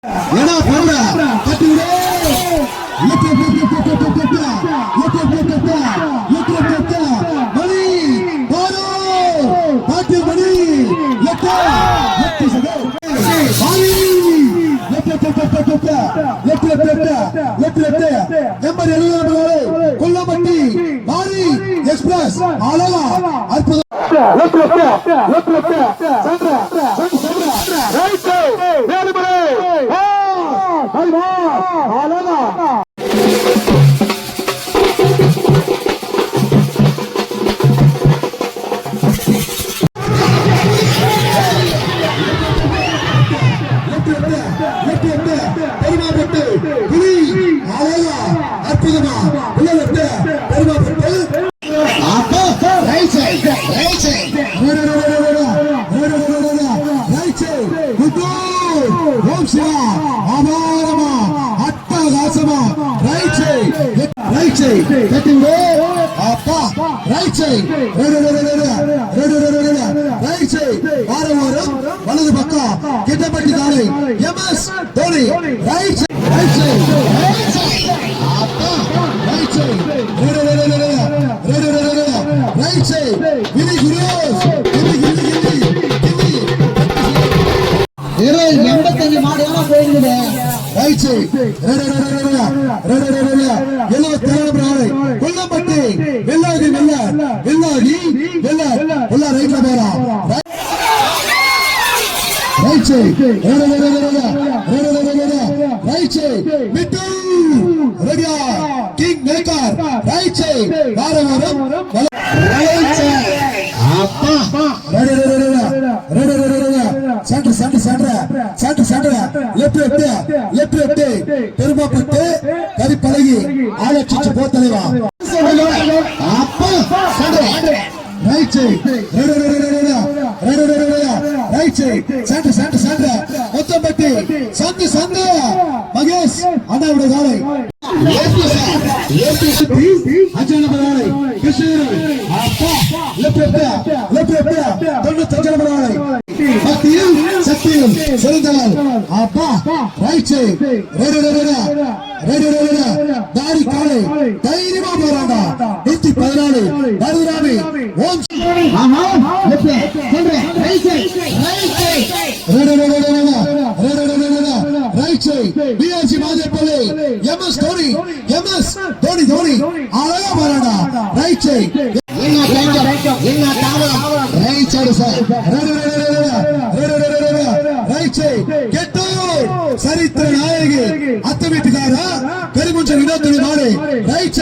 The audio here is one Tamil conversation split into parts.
ஏனா போற கட்டி விடு மணி பாரு பாட்டு மணி கொல்லப்பட்டி மாரி எக்ஸ்பிரஸ் அழகா அற்புதம் அற்புதமா வலது பக்கம் கிட்டப்பட்டி தாளை எம்எஸ் தோனி ரைட் கொல்லப்பட்டி வெள்ளாதி வெள்ளாதி ரைட்ல போறா கிங் மேக்கர் ரைட் பெருமாப்பட்டு கரிப்பழகி ஆலோசிச்சு போ தலைவா மொத்தம்பட்டி சந்து மகேஷ் அண்ணாவுடைய காலை சக்தியும் சிறந்தவள் அப்பா ரைட் தாரி காலை தைரியமா போறாண்டா 114 மருதுராமி ஓம் பிஆர்சி மாதேப்பள்ளி எம்எஸ் தோனி அழகா போறாண்டா ரைட் சரித்திர நாயகி அத்த வீட்டுக்காரா கரிமுஞ்ச வினோத்தனி மாடு ரைட்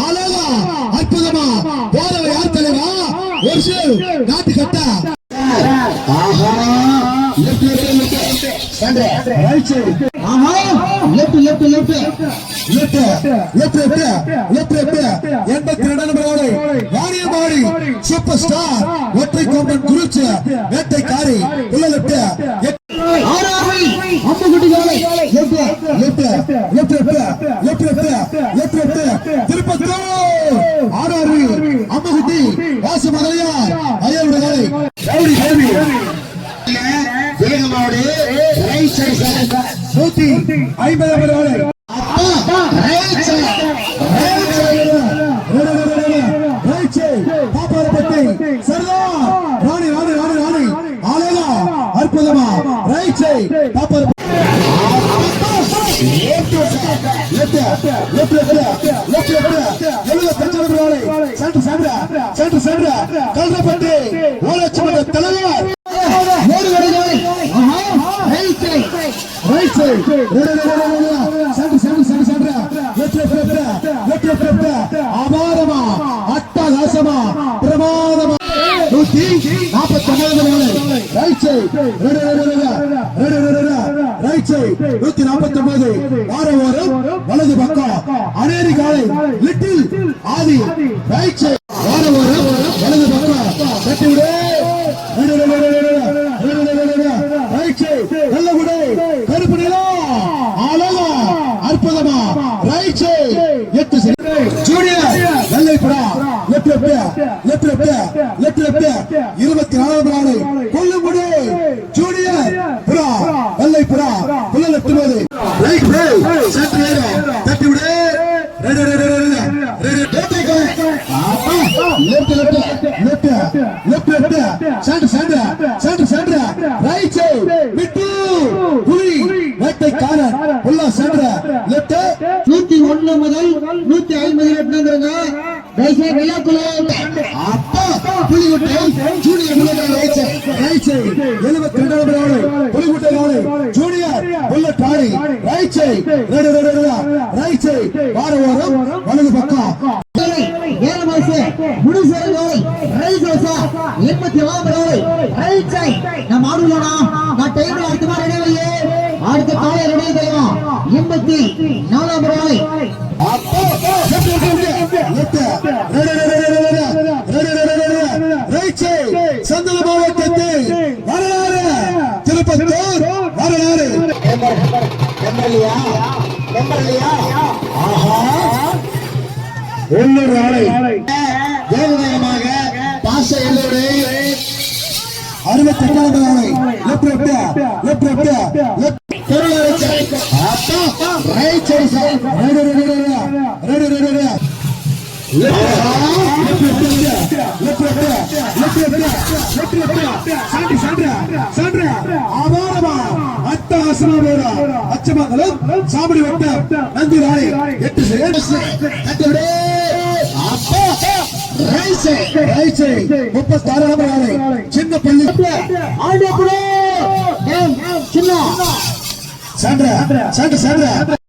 அழகா அற்புதமா போறவ யார் தலைவா ஒரு சில நாட்டு கட்டா சூப்பர் ஸ்டார் ஒற்றை கொம்பன் குறிச்சு வேட்டைக்காரி திருப்பத்தூர் ஆறாறு அம்மகுட்டி வாசமலையார் ஐயாவுடைய வேகமாவோடு 150 பாப்பாரப்பட்டி சரதா ராணி ஆலயா அற்புதமா ரைட் பாப்பார கல்றப்பட்டி ஓலட்சுமண தலைவர் அபாரமா அட்டகாசமா பிரமாதமா 149 வலது பக்கம் அனேரி காலை லிட்டில் ஆதி ரைட் வலது பக்கம் கட்டி விடு நல்லகுடை கருப்பு நிலம் அழகா அற்புதமா ரைட் 8 ஜூனியர் வெள்ளைப்படா லெப்ட் 24 நாள் லெஃப்ட் சென்டர் ரைட் சைடு விட்டு புலி வேட்டைக்காரன் உள்ள சென்டர் லெஃப்ட் 101 முதல் 150 எட்டுங்க தயவுசெய்து விழாக்குள்ள அப்பா புலிகுட்டை ஜூனியர் ரைட் சைடு 72 நம்பர் ஆளு புலிகுட்டை ஆளு ஜூனியர் புல்லட் ஆளு ரைட் சைடு ரைட் சைடு வார ஓரம் வலது பக்கம் நம்ம ஆடுவோம் நான் டைம்ல அடுத்த மாதிரி இடைவெளியே அடுத்த காலையில் இடையே தெரியும் 84 ரூபாய் சந்தன மாவட்டத்தில் வரலாறு திருப்பத்தூர் வரலாறு உள்ளூர் ஆலை வேகமாக பாச எல்லோரு 68 ஆலை லெஃப்ட் ரைட் சைடு அச்சமங்கலம் சாமடி வட்டம் நந்தி ராணி 8 ரைட் சைடு 36 நம்பர் ஆளை சின்ன பள்ளி சின்ன சென்டர்